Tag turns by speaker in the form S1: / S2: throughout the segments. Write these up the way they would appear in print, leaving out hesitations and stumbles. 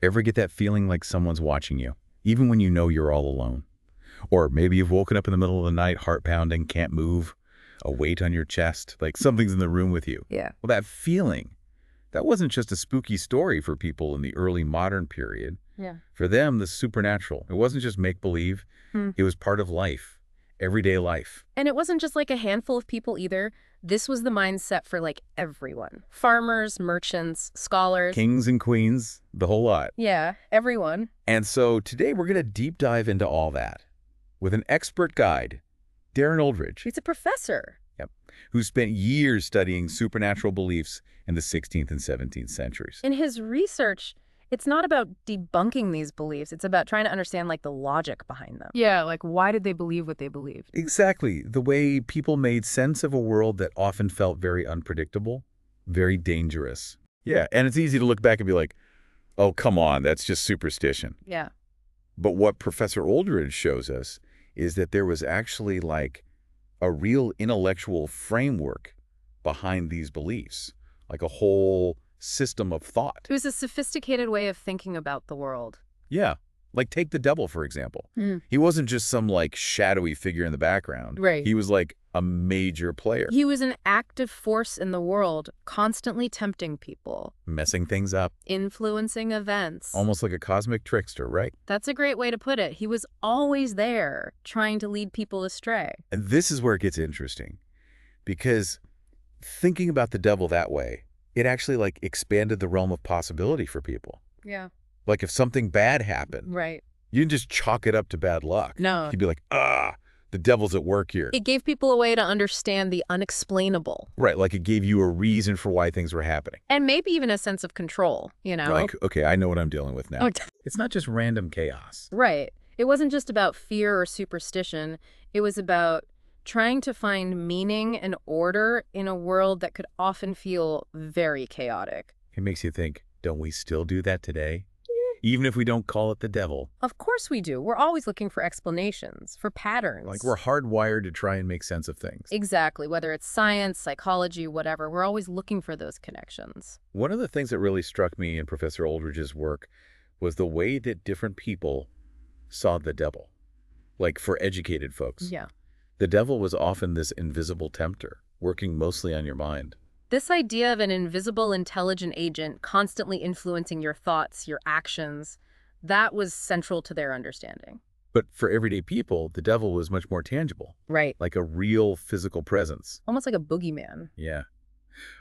S1: Ever get that feeling like someone's watching you, even when you know you're all alone? Or maybe you've woken up in the middle of the night, heart pounding, can't move, a weight on your chest, like something's in the room with you.
S2: Yeah.
S1: Well, that feeling, that wasn't just a spooky story for people in the early modern period.
S2: Yeah.
S1: For them, the supernatural, it wasn't just make-believe, it was part of life, everyday life.
S2: And it wasn't just like a handful of people either. This was the mindset for like everyone. Farmers, merchants, scholars.
S1: Kings and queens, the whole lot.
S2: Yeah, everyone.
S1: And so today we're going to deep dive into all that with an expert guide, Darren Oldridge.
S2: He's a professor.
S1: Yep. Who spent years studying supernatural beliefs in the 16th and 17th centuries.
S2: In his research, it's not about debunking these beliefs. It's about trying to understand like the logic behind them.
S3: Yeah, like why did they believe what they believed?
S1: Exactly. The way people made sense of a world that often felt very unpredictable, very dangerous. Yeah, and it's easy to look back and be like, oh, come on, that's just superstition.
S2: Yeah.
S1: But what Professor Oldridge shows us is that there was actually like a real intellectual framework behind these beliefs, like a whole system of thought.
S2: It was a sophisticated way of thinking about the world.
S1: Yeah. Like take the devil, for example.
S2: Mm.
S1: He wasn't just some like shadowy figure in the background.
S2: Right.
S1: He was like a major player.
S2: He was an active force in the world, constantly tempting people,
S1: Messing things up.
S2: influencing events.
S1: Almost like a cosmic trickster, right?
S2: That's a great way to put it. He was always there, trying to lead people astray.
S1: And this is where it gets interesting. Because thinking about the devil that way, it actually like expanded the realm of possibility for people.
S2: Yeah.
S1: Like if something bad happened,
S2: Right.
S1: you didn't just chalk it up to bad luck.
S2: No.
S1: You'd be like, the devil's at work here.
S2: It gave people a way to understand the unexplainable.
S1: Right, like it gave you a reason for why things were happening.
S2: And maybe even a sense of control, you know?
S1: Like, okay, I know what I'm dealing with now.
S2: Oh,
S1: It's not just random chaos.
S2: right. It wasn't just about fear or superstition. It was about trying to find meaning and order in a world that could often feel very chaotic.
S1: It makes you think, don't we still do that today? Even if we don't call it the devil.
S2: Of course we do. We're always looking for explanations, for patterns.
S1: Like we're hardwired to try and make sense of things.
S2: Exactly. Whether it's science, psychology, whatever, we're always looking for those connections.
S1: One of the things that really struck me in Professor Oldridge's work was the way that different people saw the devil. Like for educated folks.
S2: Yeah.
S1: The devil was often this invisible tempter, working mostly on your mind.
S2: This idea of an invisible intelligent agent constantly influencing your thoughts, your actions, that was central to their understanding.
S1: But for everyday people, the devil was much more tangible,
S2: Right.
S1: like a real physical presence.
S2: Almost like a boogeyman.
S1: Yeah.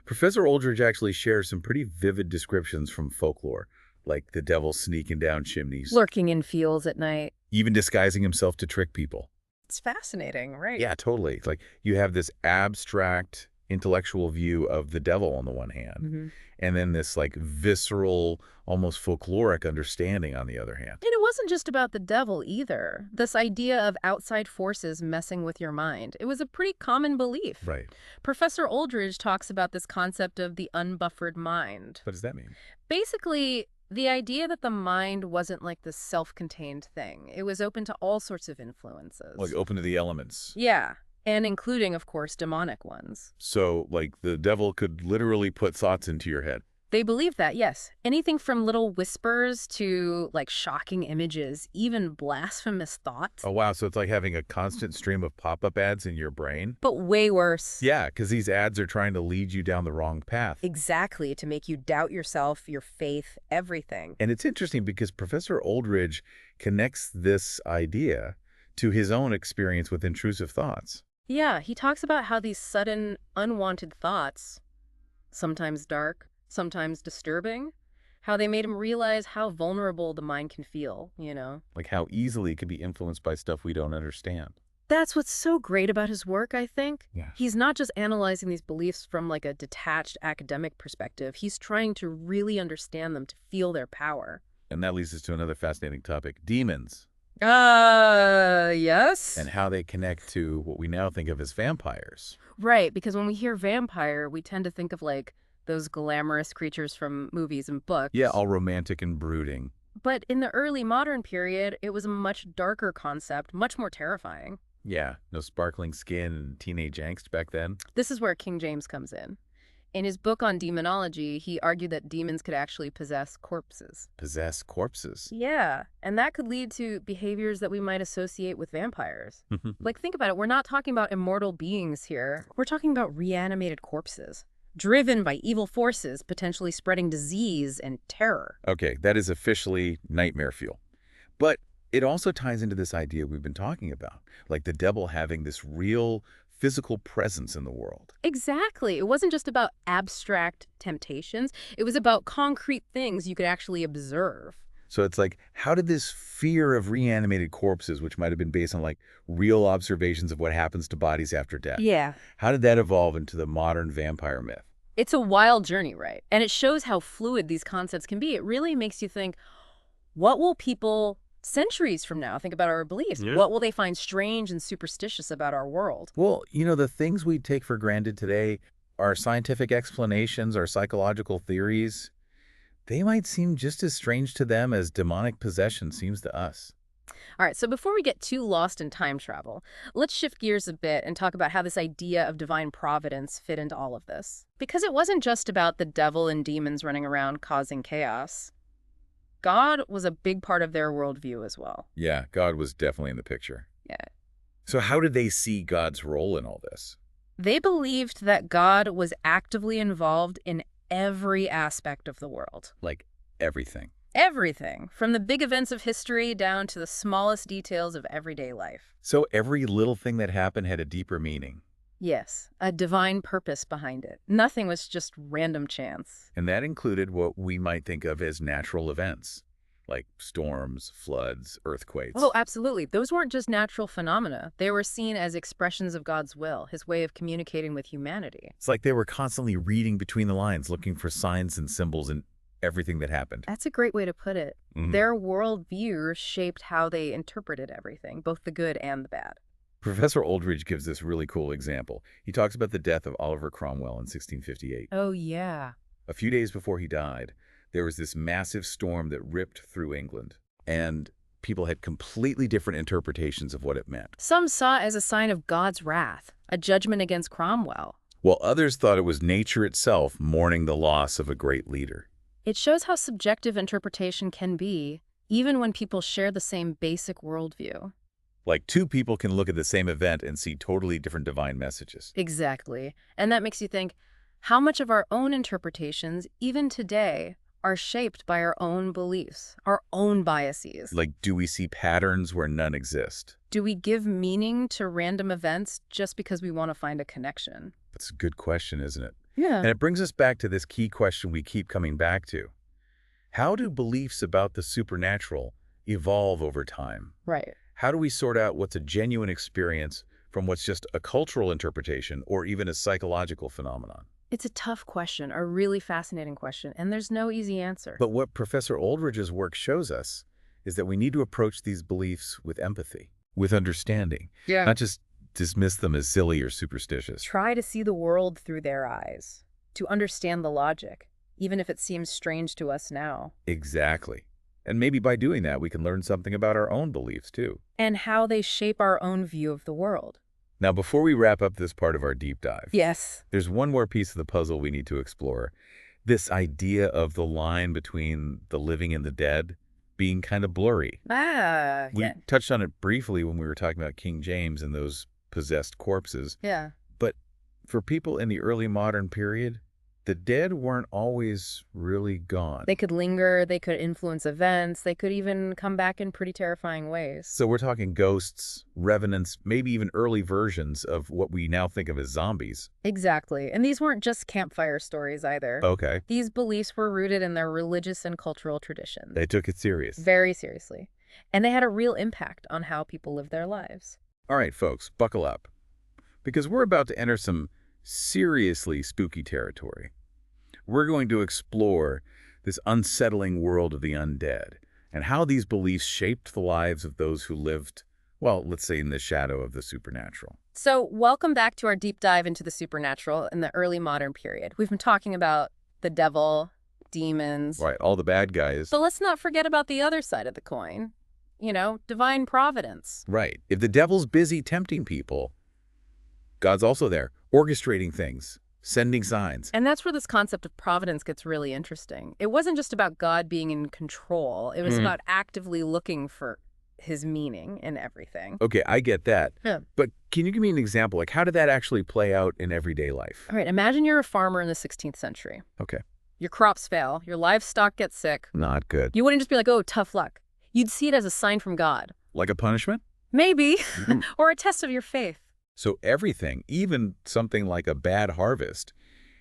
S1: Professor Oldridge actually shares some pretty vivid descriptions from folklore, like the devil sneaking down chimneys,
S2: Lurking in fields at night.
S1: even disguising himself to trick people.
S2: It's fascinating, right?
S1: Yeah, totally. Like you have this abstract intellectual view of the devil on the one hand,
S2: Mhm.
S1: and then this like visceral, almost folkloric understanding on the other hand.
S2: And it wasn't just about the devil either. This idea of outside forces messing with your mind. It was a pretty common belief.
S1: Right.
S2: Professor Oldridge talks about this concept of the unbuffered mind.
S1: What does that mean?
S2: Basically, the idea that the mind wasn't like this self-contained thing. It was open to all sorts of influences.
S1: Like open to the elements.
S2: Yeah, and including, of course, demonic ones.
S1: So like the devil could literally put thoughts into your head.
S2: They believe that, yes. Anything from little whispers to, like, shocking images, even blasphemous thoughts.
S1: Oh, wow. So it's like having a constant stream of pop-up ads in your brain?
S2: But way worse.
S1: Yeah, because these ads are trying to lead you down the wrong path.
S2: Exactly, to make you doubt yourself, your faith, everything.
S1: And it's interesting because Professor Oldridge connects this idea to his own experience with intrusive thoughts.
S2: Yeah, he talks about how these sudden, unwanted thoughts, sometimes dark, sometimes disturbing, how they made him realize how vulnerable the mind can feel, you know?
S1: Like how easily it could be influenced by stuff we don't understand.
S2: That's what's so great about his work, I think.
S1: Yeah.
S2: He's not just analyzing these beliefs from like a detached academic perspective. He's trying to really understand them, to feel their power.
S1: And that leads us to another fascinating topic, demons,
S2: Yes.
S1: and how they connect to what we now think of as vampires.
S2: Right, because when we hear vampire, we tend to think of like those glamorous creatures from movies and books.
S1: Yeah, all romantic and brooding.
S2: But in the early modern period, it was a much darker concept, much more terrifying.
S1: Yeah, no sparkling skin and teenage angst back then.
S2: This is where King James comes in. In his book on demonology, he argued that demons could actually possess corpses.
S1: Possess corpses.
S2: Yeah, and that could lead to behaviors that we might associate with vampires. Like, think about it. We're not talking about immortal beings here. We're talking about reanimated corpses, driven by evil forces, potentially spreading disease and terror.
S1: Okay, that is officially nightmare fuel. But it also ties into this idea we've been talking about, like the devil having this real physical presence in the world.
S2: Exactly. It wasn't just about abstract temptations. It was about concrete things you could actually observe.
S1: So it's like, how did this fear of reanimated corpses, which might have been based on like real observations of what happens to bodies after death,
S2: Yeah.
S1: how did that evolve into the modern vampire myth?
S2: It's a wild journey, right? And it shows how fluid these concepts can be. It really makes you think, what will people centuries from now think about our beliefs?
S1: Yeah.
S2: What will they find strange and superstitious about our world?
S1: Well, you know, the things we take for granted today, our scientific explanations, our psychological theories, they might seem just as strange to them as demonic possession seems to us.
S2: All right, so before we get too lost in time travel, let's shift gears a bit and talk about how this idea of divine providence fit into all of this. Because it wasn't just about the devil and demons running around causing chaos. God was a big part of their worldview as well.
S1: Yeah, God was definitely in the picture.
S2: Yeah.
S1: So how did they see God's role in all this?
S2: They believed that God was actively involved in every aspect of the world.
S1: Like everything.
S2: Everything, from the big events of history down to the smallest details of everyday life.
S1: So every little thing that happened had a deeper meaning.
S2: Yes, a divine purpose behind it. Nothing was just random chance.
S1: And that included what we might think of as natural events, like storms, floods, earthquakes.
S2: Oh, absolutely. Those weren't just natural phenomena. They were seen as expressions of God's will, his way of communicating with humanity.
S1: It's like they were constantly reading between the lines, looking for signs and symbols in everything that happened.
S2: That's a great way to put it.
S1: Mhm.
S2: Their worldview shaped how they interpreted everything, both the good and the bad.
S1: Professor Aldridge gives this really cool example. He talks about the death of Oliver Cromwell in 1658.
S2: Oh, yeah.
S1: A few days before he died, there was this massive storm that ripped through England, and people had completely different interpretations of what it meant.
S2: Some saw it as a sign of God's wrath, a judgment against Cromwell.
S1: While others thought it was nature itself mourning the loss of a great leader.
S2: It shows how subjective interpretation can be, even when people share the same basic worldview.
S1: Like two people can look at the same event and see totally different divine messages.
S2: Exactly. And that makes you think, how much of our own interpretations, even today, are shaped by our own beliefs, our own biases?
S1: Like, do we see patterns where none exist?
S2: Do we give meaning to random events just because we want to find a connection?
S1: That's a good question, isn't it?
S2: Yeah.
S1: And it brings us back to this key question we keep coming back to. How do beliefs about the supernatural evolve over time?
S2: Right.
S1: How do we sort out what's a genuine experience from what's just a cultural interpretation or even a psychological phenomenon?
S2: It's a tough question, a really fascinating question, and there's no easy answer.
S1: But what Professor Aldridge's work shows us is that we need to approach these beliefs with empathy, with understanding,
S2: Yeah.
S1: not just dismiss them as silly or superstitious.
S2: Try to see the world through their eyes, to understand the logic, even if it seems strange to us now.
S1: Exactly. And maybe by doing that, we can learn something about our own beliefs, too.
S2: And how they shape our own view of the world.
S1: Now, before we wrap up this part of our deep dive,
S2: Yes.
S1: there's one more piece of the puzzle we need to explore. This idea of the line between the living and the dead being kind of blurry. We touched on it briefly when we were talking about King James and those possessed corpses.
S2: Yeah.
S1: But for people in the early modern period, the dead weren't always really gone.
S2: They could linger, they could influence events, they could even come back in pretty terrifying ways.
S1: So we're talking ghosts, revenants, maybe even early versions of what we now think of as zombies.
S2: Exactly. And these weren't just campfire stories either.
S1: Okay.
S2: These beliefs were rooted in their religious and cultural traditions.
S1: They took it serious.
S2: Very seriously. And they had a real impact on how people lived their lives.
S1: All right, folks, buckle up. Because we're about to enter some seriously spooky territory. We're going to explore this unsettling world of the undead and how these beliefs shaped the lives of those who lived, well, let's say in the shadow of the supernatural.
S2: So, welcome back to our deep dive into the supernatural in the early modern period. We've been talking about the devil, demons.
S1: Right, all the bad guys.
S2: But let's not forget about the other side of the coin. You know, divine providence.
S1: Right. If the devil's busy tempting people, God's also there, orchestrating things, sending signs.
S2: And that's where this concept of providence gets really interesting. It wasn't just about God being in control. It was about actively looking for his meaning in everything.
S1: Okay, I get that.
S2: Yeah.
S1: But can you give me an example? Like, how did that actually play out in everyday life?
S2: All right, imagine you're a farmer in the 16th century.
S1: Okay.
S2: Your crops fail. Your livestock gets sick.
S1: Not good.
S2: You wouldn't just be like, oh, tough luck. You'd see it as a sign from God.
S1: Like a punishment?
S2: Maybe. Or a test of your faith.
S1: So everything, even something like a bad harvest,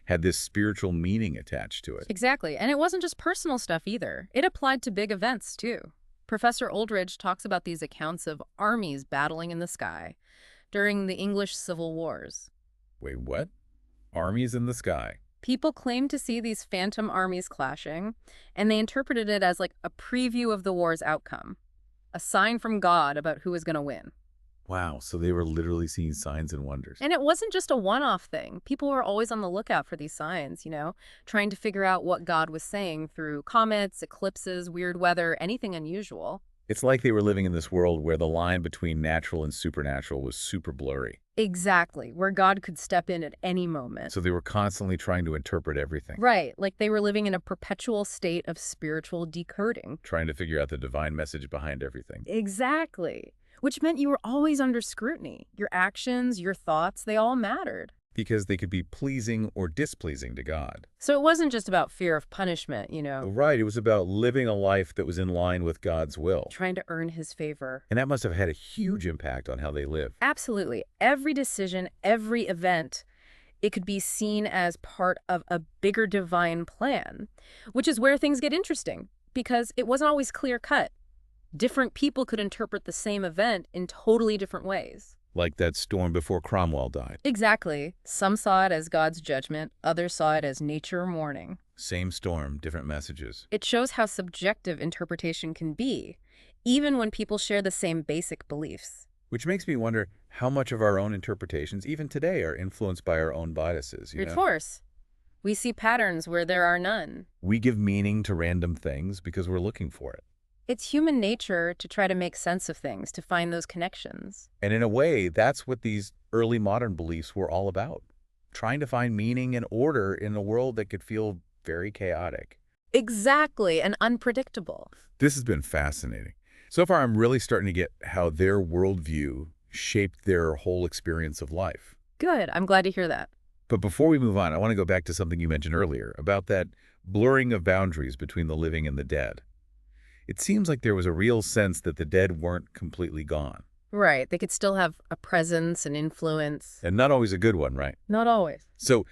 S1: had this spiritual meaning attached to it.
S2: Exactly. And it wasn't just personal stuff either. It applied to big events, too. Professor Oldridge talks about these accounts of armies battling in the sky during the English Civil Wars.
S1: Wait, what? Armies in the sky.
S2: People claimed to see these phantom armies clashing, and they interpreted it as like a preview of the war's outcome, a sign from God about who was going to win.
S1: Wow, so they were literally seeing signs and wonders.
S2: And it wasn't just a one-off thing. People were always on the lookout for these signs, trying to figure out what God was saying through comets, eclipses, weird weather, anything unusual.
S1: It's like they were living in this world where the line between natural and supernatural was super blurry.
S2: Exactly, where God could step in at any moment.
S1: So they were constantly trying to interpret everything.
S2: Right, like they were living in a perpetual state of spiritual decoding.
S1: Trying to figure out the divine message behind everything.
S2: Exactly. Which meant you were always under scrutiny. Your actions, your thoughts, they all mattered.
S1: Because they could be pleasing or displeasing to God.
S2: So it wasn't just about fear of punishment,
S1: Right, it was about living a life that was in line with God's will.
S2: trying to earn his favor.
S1: And that must have had a huge impact on how they live.
S2: Absolutely. Every decision, every event, it could be seen as part of a bigger divine plan, which is where things get interesting, because it wasn't always clear-cut. Different people could interpret the same event in totally different ways.
S1: Like that storm before Cromwell died.
S2: Exactly. Some saw it as God's judgment, others saw it as nature mourning.
S1: Same storm, different messages.
S2: It shows how subjective interpretation can be, even when people share the same basic beliefs.
S1: Which makes me wonder how much of our own interpretations, even today, are influenced by our own biases.
S2: Of course. We see patterns where there are none.
S1: We give meaning to random things because we're looking for it.
S2: It's human nature to try to make sense of things, to find those connections.
S1: And in a way, that's what these early modern beliefs were all about. Trying to find meaning and order in a world that could feel very chaotic.
S2: Exactly, and unpredictable.
S1: This has been fascinating. So far, I'm really starting to get how their worldview shaped their whole experience of life.
S2: Good, I'm glad to hear that.
S1: But before we move on, I want to go back to something you mentioned earlier about that blurring of boundaries between the living and the dead. It seems like there was a real sense that the dead weren't completely gone.
S2: Right, they could still have a presence and influence.
S1: And not always a good one, right?
S2: Not always.
S1: So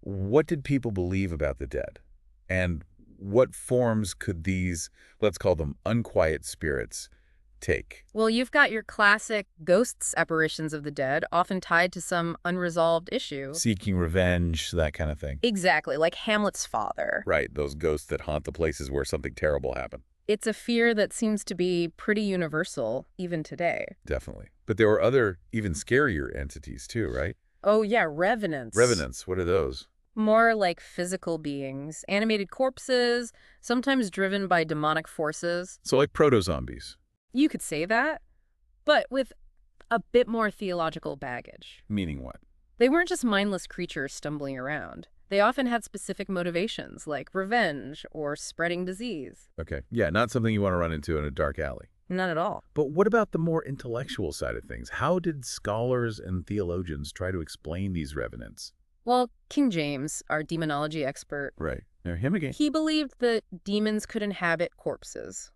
S1: what did people believe about the dead? And what forms could these, let's call them unquiet spirits, take?
S2: Well, you've got your classic ghosts apparitions of the dead, often tied to some unresolved issue.
S1: Seeking revenge, that kind of thing.
S2: Exactly, like Hamlet's father.
S1: Right, those ghosts that haunt the places where something terrible happened.
S2: It's a fear that seems to be pretty universal, even today.
S1: Definitely. But there were other, even scarier entities too, right?
S2: Oh yeah, revenants.
S1: Revenants, what are those?
S2: More like physical beings, animated corpses, sometimes driven by demonic forces.
S1: So like proto-zombies.
S2: You could say that, but with a bit more theological baggage.
S1: Meaning what?
S2: They weren't just mindless creatures stumbling around. They often had specific motivations, like revenge or spreading disease.
S1: Okay. Yeah, not something you want to run into in a dark alley.
S2: Not at all.
S1: But what about the more intellectual side of things? How did scholars and theologians try to explain these revenants?
S2: Well, King James, our demonology expert,
S1: Right. Now, him again.
S2: he believed that demons could inhabit corpses,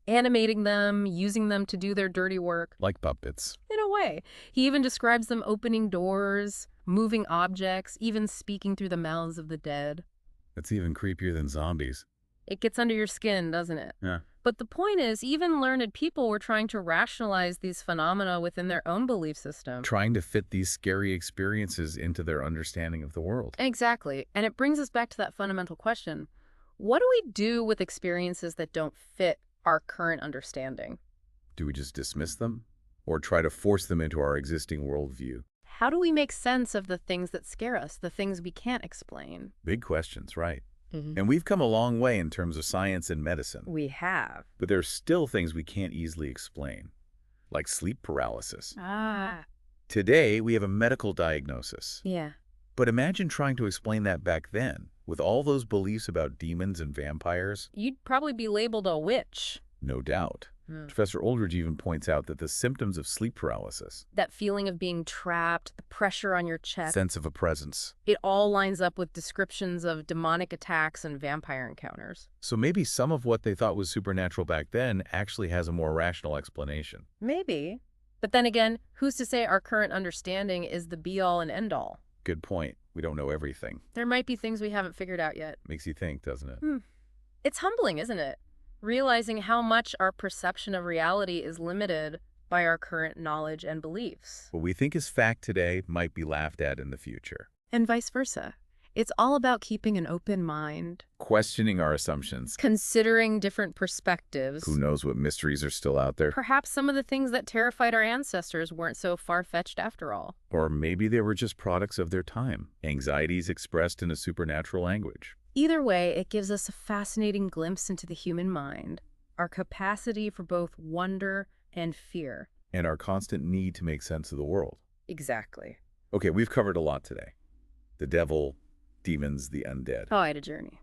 S2: animating them, using them to do their dirty work.
S1: Like puppets.
S2: In a way. He even describes them opening doors, moving objects, even speaking through the mouths of the dead.
S1: That's even creepier than zombies.
S2: It gets under your skin, doesn't it?
S1: Yeah.
S2: But the point is, even learned people were trying to rationalize these phenomena within their own belief system.
S1: Trying to fit these scary experiences into their understanding of the world.
S2: Exactly. And it brings us back to that fundamental question. What do we do with experiences that don't fit our current understanding?
S1: Do we just dismiss them? Or try to force them into our existing worldview?
S2: How do we make sense of the things that scare us, the things we can't explain?
S1: Big questions, right? And we've come a long way in terms of science and medicine.
S2: We have.
S1: But there's still things we can't easily explain, like sleep paralysis.
S2: Ah.
S1: Today, we have a medical diagnosis.
S2: Yeah.
S1: But imagine trying to explain that back then, with all those beliefs about demons and vampires.
S2: You'd probably be labeled a witch.
S1: No doubt.
S2: Hmm.
S1: Professor Oldridge even points out that the symptoms of sleep paralysis,
S2: That feeling of being trapped, the pressure on your chest,
S1: sense of a presence.
S2: it all lines up with descriptions of demonic attacks and vampire encounters.
S1: So maybe some of what they thought was supernatural back then actually has a more rational explanation.
S2: Maybe. But then again, who's to say our current understanding is the be-all and end-all?
S1: Good point. We don't know everything.
S2: There might be things we haven't figured out yet.
S1: Makes you think, doesn't it?
S2: It's humbling, isn't it? Realizing how much our perception of reality is limited by our current knowledge and beliefs.
S1: What we think is fact today might be laughed at in the future.
S2: And vice versa. It's all about keeping an open mind,
S1: Questioning our assumptions.
S2: considering different perspectives.
S1: Who knows what mysteries are still out there?
S2: Perhaps some of the things that terrified our ancestors weren't so far-fetched after all.
S1: Or maybe they were just products of their time, anxieties expressed in a supernatural language.
S2: Either way, it gives us a fascinating glimpse into the human mind, our capacity for both wonder and fear.
S1: And our constant need to make sense of the world.
S2: Exactly.
S1: Okay, we've covered a lot today. The devil, demons, the undead.
S2: Quite a journey.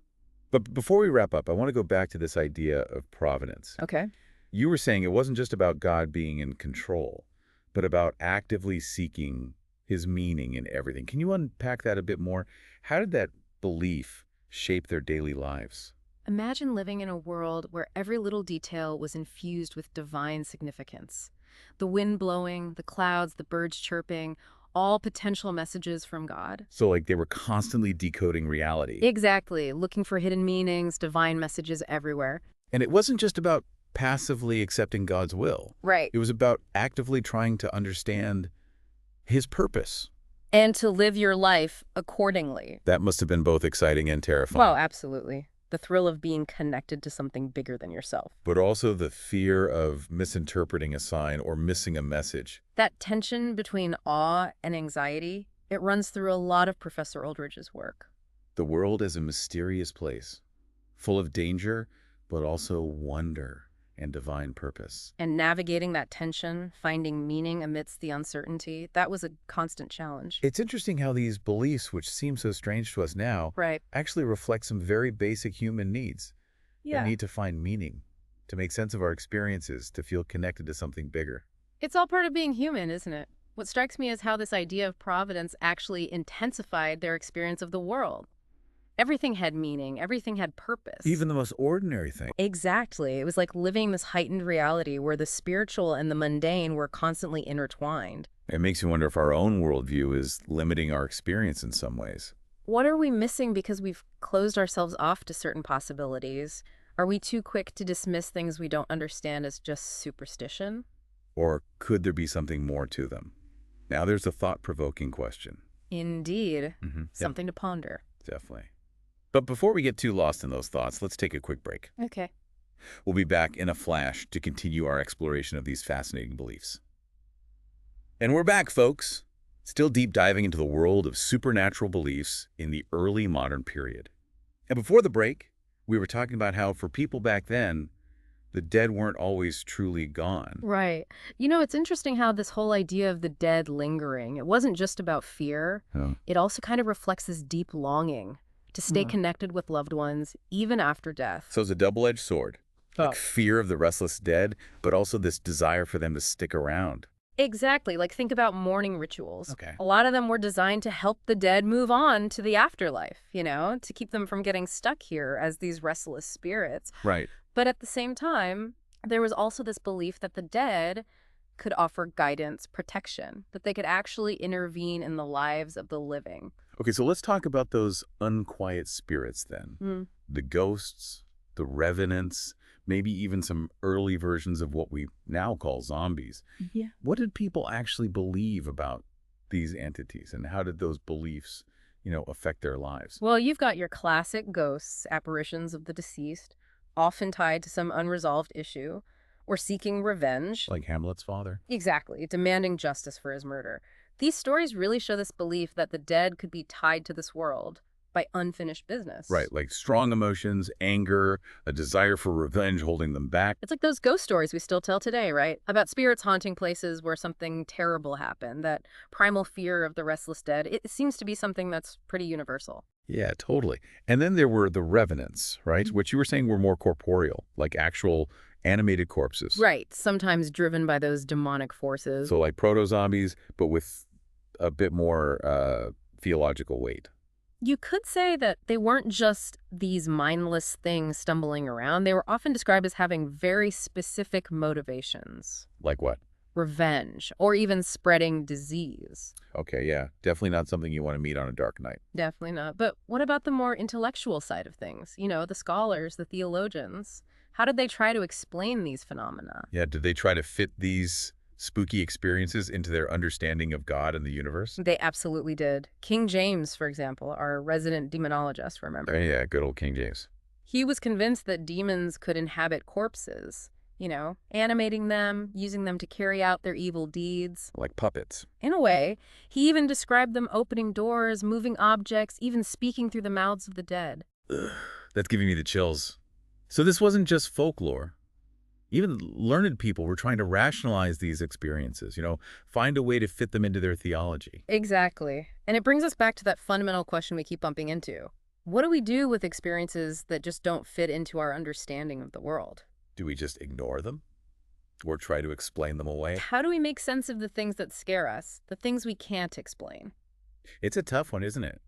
S1: But before we wrap up, I want to go back to this idea of providence.
S2: Okay.
S1: You were saying it wasn't just about God being in control, but about actively seeking his meaning in everything. Can you unpack that a bit more? How did that belief shape their daily lives?
S2: Imagine living in a world where every little detail was infused with divine significance. The wind blowing, the clouds, the birds chirping, all potential messages from God.
S1: So like they were constantly decoding reality.
S2: Exactly, looking for hidden meanings, divine messages everywhere.
S1: And it wasn't just about passively accepting God's will.
S2: Right.
S1: It was about actively trying to understand his purpose.
S2: And to live your life accordingly.
S1: That must have been both exciting and terrifying.
S2: Well, absolutely. The thrill of being connected to something bigger than yourself.
S1: But also the fear of misinterpreting a sign or missing a message.
S2: That tension between awe and anxiety, it runs through a lot of Professor Oldridge's work.
S1: The world is a mysterious place, full of danger, but also wonder and divine purpose.
S2: And navigating that tension, finding meaning amidst the uncertainty, that was a constant challenge.
S1: It's interesting how these beliefs, which seem so strange to us now,
S2: Right.
S1: actually reflect some very basic human needs. The need to find meaning, to make sense of our experiences, to feel connected to something bigger.
S2: It's all part of being human, isn't it? What strikes me is how this idea of providence actually intensified their experience of the world. Everything had meaning, everything had purpose.
S1: Even the most ordinary thing.
S2: Exactly. It was like living this heightened reality where the spiritual and the mundane were constantly intertwined.
S1: It makes you wonder if our own worldview is limiting our experience in some ways.
S2: What are we missing because we've closed ourselves off to certain possibilities? Are we too quick to dismiss things we don't understand as just superstition?
S1: Or could there be something more to them? Now there's a thought-provoking question.
S2: Indeed.
S1: Mm-hmm.
S2: Something to ponder.
S1: Definitely. But before we get too lost in those thoughts, let's take a quick break.
S2: Okay.
S1: We'll be back in a flash to continue our exploration of these fascinating beliefs. And we're back, folks. Still deep diving into the world of supernatural beliefs in the early modern period. And before the break, we were talking about how for people back then, the dead weren't always truly gone.
S2: Right. You know, it's interesting how this whole idea of the dead lingering, it wasn't just about fear.
S1: Oh.
S2: It also kind of reflects this deep longing to stay connected with loved ones, even after death.
S1: So it's a double-edged sword. Like fear of the restless dead, but also this desire for them to stick around.
S2: Exactly. Like, think about mourning rituals.
S1: Okay.
S2: A lot of them were designed to help the dead move on to the afterlife, you know, to keep them from getting stuck here as these restless spirits.
S1: Right.
S2: But at the same time, there was also this belief that the dead could offer guidance, protection, that they could actually intervene in the lives of the living.
S1: Okay, so let's talk about those unquiet spirits then. The ghosts, the revenants, maybe even some early versions of what we now call zombies.
S2: Yeah.
S1: What did people actually believe about these entities, and how did those beliefs, affect their lives?
S2: Well, you've got your classic ghosts, apparitions of the deceased, often tied to some unresolved issue, or seeking revenge.
S1: Like Hamlet's father?
S2: Exactly, demanding justice for his murder. These stories really show this belief that the dead could be tied to this world, by unfinished business.
S1: Right, like strong emotions, anger, a desire for revenge holding them back.
S2: It's like those ghost stories we still tell today, right? About spirits haunting places where something terrible happened, that primal fear of the restless dead. It seems to be something that's pretty universal.
S1: Yeah, totally. And then there were the revenants, right? Which you were saying were more corporeal, like actual animated corpses.
S2: Right, sometimes driven by those demonic forces.
S1: So like proto-zombies, but with a bit more theological weight.
S2: You could say that they weren't just these mindless things stumbling around. They were often described as having very specific motivations.
S1: Like what?
S2: Revenge, or even spreading disease.
S1: Okay, yeah. Definitely not something you want to meet on a dark night.
S2: Definitely not. But what about the more intellectual side of things? You know, the scholars, the theologians. How did they try to explain these phenomena?
S1: Yeah, did they try to fit these spooky experiences into their understanding of God and the universe?
S2: They absolutely did. King James, for example, our resident demonologist, remember?
S1: Yeah, good old King James.
S2: He was convinced that demons could inhabit corpses, you know, animating them, using them to carry out their evil deeds.
S1: Like puppets.
S2: In a way, he even described them opening doors, moving objects, even speaking through the mouths of the dead.
S1: Ugh, that's giving me the chills. So this wasn't just folklore. Even learned people were trying to rationalize these experiences, find a way to fit them into their theology.
S2: Exactly. And it brings us back to that fundamental question we keep bumping into. What do we do with experiences that just don't fit into our understanding of the world?
S1: Do we just ignore them? Or try to explain them away?
S2: How do we make sense of the things that scare us, the things we can't explain?
S1: It's a tough one, isn't it?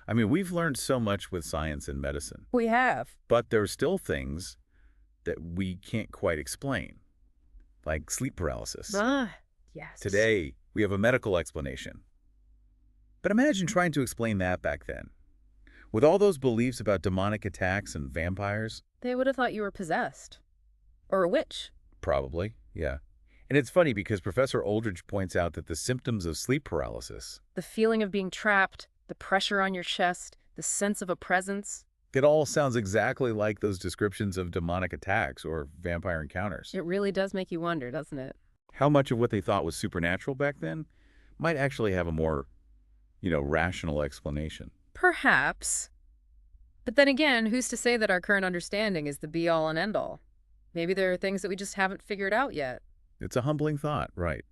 S1: I mean, we've learned so much with science and medicine,
S2: We have.
S1: but there are still things that we can't quite explain, like sleep paralysis.
S2: Yes.
S1: Today, we have a medical explanation. But imagine trying to explain that back then. With all those beliefs about demonic attacks and vampires,
S2: They would have thought you were possessed. Or a witch.
S1: probably, yeah. And it's funny because Professor Aldrich points out that the symptoms of sleep paralysis,
S2: The feeling of being trapped, the pressure on your chest, the sense of a presence.
S1: it all sounds exactly like those descriptions of demonic attacks or vampire encounters.
S2: It really does make you wonder, doesn't it?
S1: How much of what they thought was supernatural back then might actually have a more, rational explanation.
S2: Perhaps. But then again, who's to say that our current understanding is the be-all and end-all? Maybe there are things that we just haven't figured out yet.
S1: It's a humbling thought, right?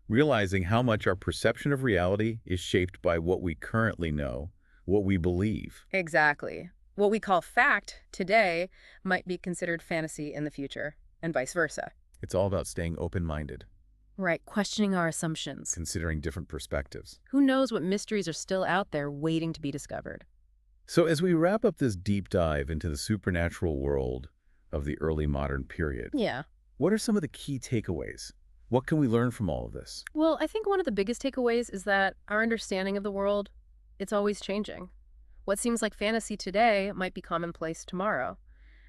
S1: Realizing how much our perception of reality is shaped by what we currently know, what we believe.
S2: Exactly. What we call fact today might be considered fantasy in the future, and vice versa.
S1: It's all about staying open-minded,
S2: Right, questioning our assumptions.
S1: considering different perspectives.
S2: Who knows what mysteries are still out there waiting to be discovered?
S1: So as we wrap up this deep dive into the supernatural world of the early modern period,
S2: Yeah.
S1: what are some of the key takeaways? What can we learn from all of this?
S2: Well, I think one of the biggest takeaways is that our understanding of the world, it's always changing. What seems like fantasy today might be commonplace tomorrow.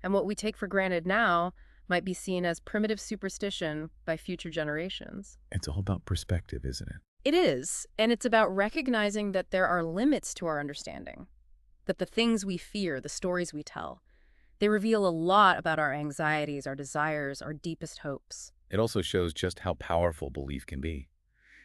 S2: And what we take for granted now might be seen as primitive superstition by future generations.
S1: It's all about perspective, isn't it?
S2: It is, and it's about recognizing that there are limits to our understanding. That the things we fear, the stories we tell, they reveal a lot about our anxieties, our desires, our deepest hopes.
S1: It also shows just how powerful belief can be,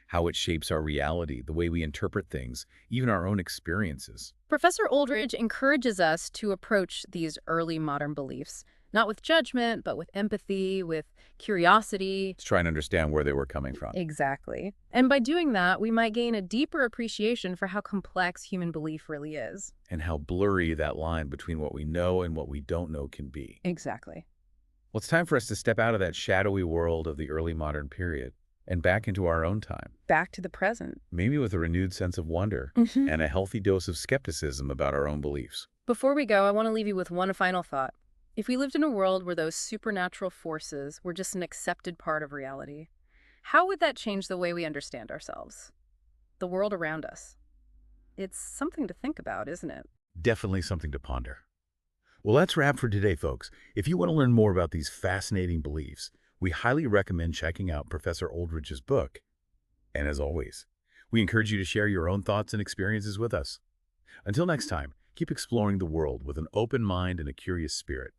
S1: how it shapes our reality, the way we interpret things, even our own experiences.
S2: Professor Aldrich encourages us to approach these early modern beliefs, not with judgment, but with empathy, with curiosity.
S1: Let's try and understand where they were coming from.
S2: Exactly. And by doing that, we might gain a deeper appreciation for how complex human belief really is.
S1: And how blurry that line between what we know and what we don't know can be.
S2: Exactly.
S1: Well, it's time for us to step out of that shadowy world of the early modern period and back into our own time,
S2: Back to the present.
S1: maybe with a renewed sense of wonder and a healthy dose of skepticism about our own beliefs.
S2: Before we go, I want to leave you with one final thought. If we lived in a world where those supernatural forces were just an accepted part of reality, how would that change the way we understand ourselves? The world around us? It's something to think about, isn't it?
S1: Definitely something to ponder. Well, that's a wrap for today, folks. If you want to learn more about these fascinating beliefs, we highly recommend checking out Professor Aldrich's book. And as always, we encourage you to share your own thoughts and experiences with us. Until next time, keep exploring the world with an open mind and a curious spirit.